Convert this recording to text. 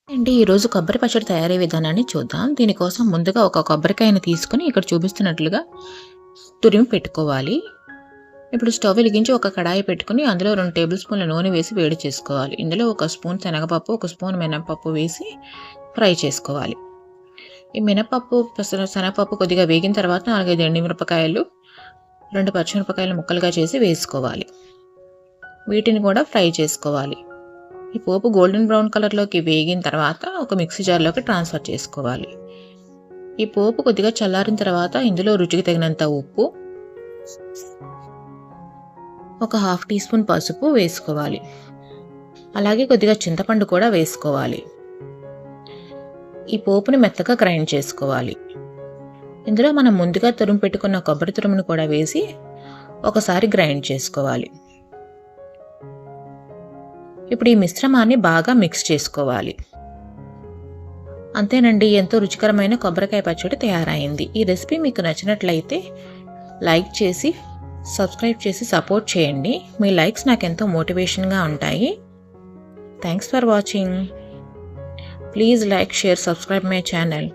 అండి ఈరోజు కొబ్బరి పచ్చడి తయారీ విధానాన్ని చూద్దాం. దీనికోసం ముందుగా ఒక కొబ్బరికాయని తీసుకొని ఇక్కడ చూపిస్తున్నట్లుగా తురిమి పెట్టుకోవాలి. ఇప్పుడు స్టవ్ వెలిగించి ఒక కడాయి పెట్టుకొని అందులో 2 టేబుల్ స్పూన్ల నూనె వేసి వేడి చేసుకోవాలి. ఇందులో ఒక స్పూన్ శనగపప్పు, ఒక స్పూన్ మినపప్పు వేసి ఫ్రై చేసుకోవాలి. ఈ మినపప్పు, శనగపప్పు కొద్దిగా వేగిన తర్వాత 4, 5 ఎండుమిరపకాయలు, 2 పచ్చిమిరపకాయలు ముక్కలుగా చేసి వేసుకోవాలి. వీటిని కూడా ఫ్రై చేసుకోవాలి. ఈ పోపు గోల్డెన్ బ్రౌన్ కలర్లోకి వేగిన తర్వాత ఒక మిక్సీ జార్లోకి ట్రాన్స్ఫర్ చేసుకోవాలి. ఈ పోపు కొద్దిగా చల్లారిన తర్వాత ఇందులో రుచికి తగినంత ఉప్పు, ఒక 1/2 టీ స్పూన్ పసుపు వేసుకోవాలి. అలాగే కొద్దిగా చింతపండు కూడా వేసుకోవాలి. ఈ పోపుని మెత్తగా గ్రైండ్ చేసుకోవాలి. ఇందులో మనం ముందుగా తురుము పెట్టుకున్న కొబ్బరి తురుమును కూడా వేసి ఒకసారి గ్రైండ్ చేసుకోవాలి. ఇప్పుడు ఈ మిశ్రమాన్ని బాగా మిక్స్ చేసుకోవాలి. అంతేనండి, ఎంతో రుచికరమైన కొబ్బరికాయ పచ్చడి తయారైంది. ఈ రెసిపీ మీకు నచ్చినట్లయితే లైక్ చేసి సబ్స్క్రైబ్ చేసి సపోర్ట్ చేయండి. మీ లైక్స్ నాకు ఎంతో మోటివేషన్గా ఉంటాయి. Thanks for watching. Please like, share, subscribe my channel.